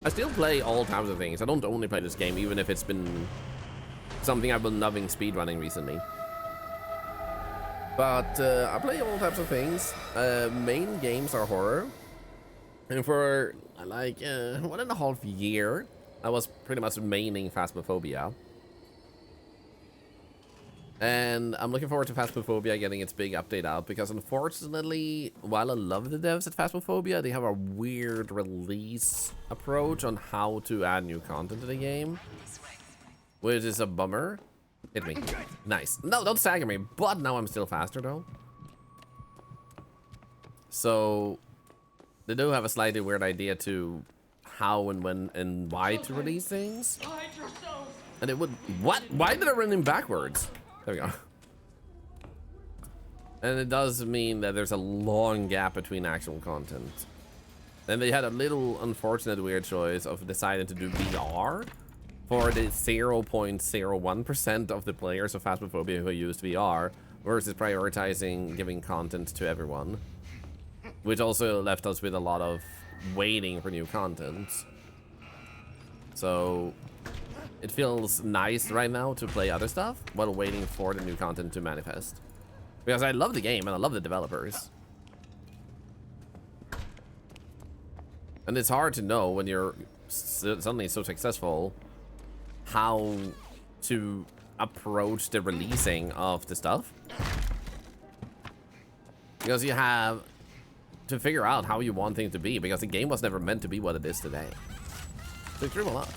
I still play all types of things. I don't only play this game, even if it's been something I've been loving speedrunning recently. But I play all types of things. Main games are horror. And for like 1.5 years, I was pretty much maining Phasmophobia. And I'm looking forward to Phasmophobia getting its big update out, because unfortunately, while I love the devs at Phasmophobia, they have a weird release approach on how to add new content to the game, which is a bummer. Hit me. Nice. No, don't stagger me, but now I'm still faster though. So they do have a slightly weird idea to how and when and why to release things. And it would... What? Why did I run him backwards? There we go. And it does mean that there's a long gap between actual content. And they had a little unfortunate weird choice of deciding to do VR for the 0.01% of the players of Phasmophobia who used VR, versus prioritizing giving content to everyone. Which also left us with a lot of waiting for new content. So it feels nice right now to play other stuff while waiting for the new content to manifest. Because I love the game and I love the developers. And it's hard to know when you're suddenly so successful how to approach the releasing of the stuff. Because you have to figure out how you want things to be, because the game was never meant to be what it is today. So it grew a lot.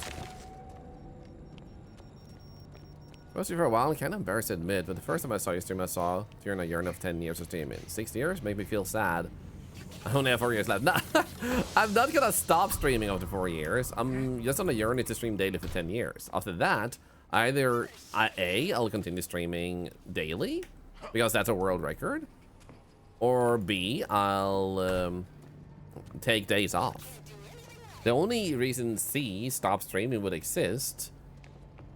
Mostly for a while, I'm kind of embarrassed to admit, but the first time I saw you stream, I saw during a year of 10 years of streaming. 6 years made me feel sad. I only have 4 years left. Nah, I'm not gonna stop streaming after 4 years. I'm just on a journey to stream daily for 10 years. After that, either A, I'll continue streaming daily, because that's a world record, or B, I'll take days off. The only reason C, stop streaming, would exist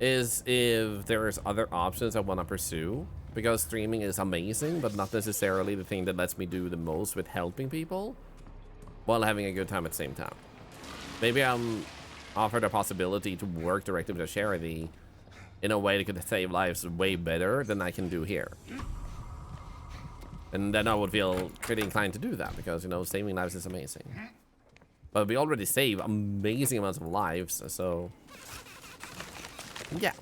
is if there's other options I want to pursue, because streaming is amazing, but not necessarily the thing that lets me do the most with helping people while having a good time at the same time. Maybe I'm offered a possibility to work directly with a charity in a way that could save lives way better than I can do here. And then I would feel pretty inclined to do that, because, you know, saving lives is amazing. But we already save amazing amounts of lives, so yeah.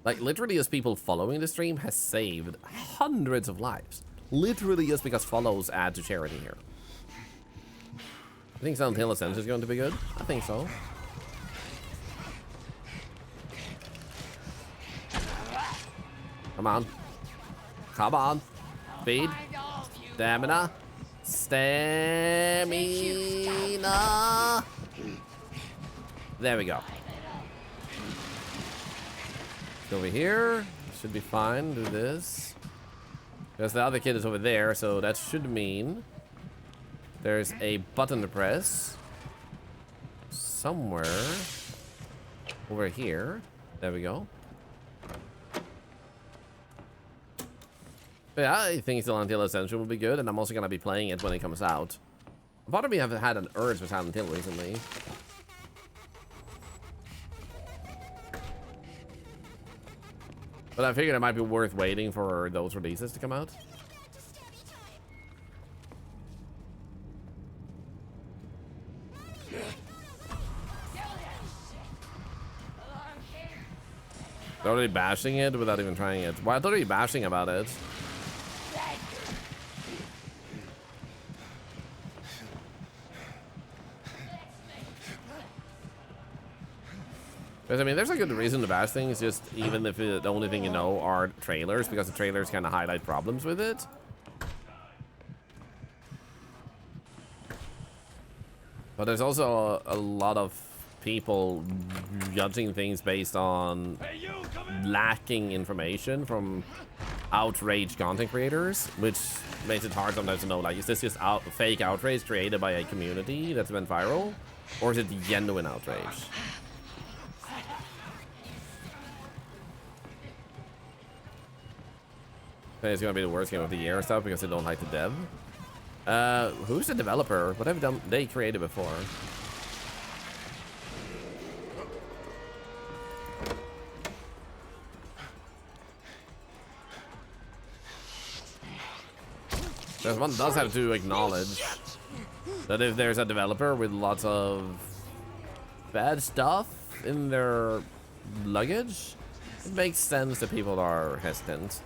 Like, literally just people following the stream has saved hundreds of lives. Literally just because follows add to charity here. I think Silent Hill Ascension is going to be good. I think so. Come on. Come on. Speed. Stamina. Stamina. There we go. Over here. Should be fine. Do this. Because the other kid is over there, so that should mean there's a button to press somewhere over here. There we go. But yeah, I think Silent Hill Ascension will be good, and I'm also gonna be playing it when it comes out. Part of me have had an urge for Silent Hill recently. But I figured it might be worth waiting for those releases to come out. They're already bashing it without even trying it. Why are they already bashing about it? Because, I mean, there's a good reason to bash things, just even if the only thing you know are trailers, because the trailers kind of highlight problems with it. But there's also a lot of people judging things based on lacking information from outraged content creators, which makes it hard sometimes to know, like, is this just fake outrage created by a community that's went viral, or is it genuine outrage? It's gonna be the worst game of the year and stuff because they don't like the dev. Who's the developer? What have they created before? Because one does have to acknowledge that if there's a developer with lots of bad stuff in their luggage, it makes sense that people are hesitant.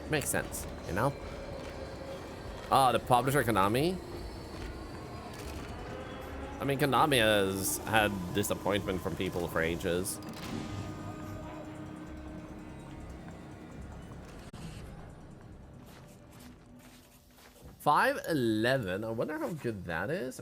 Makes sense, you know? Ah, the publisher Konami. I mean, Konami has had disappointment from people for ages. $5.11. I wonder how good that is.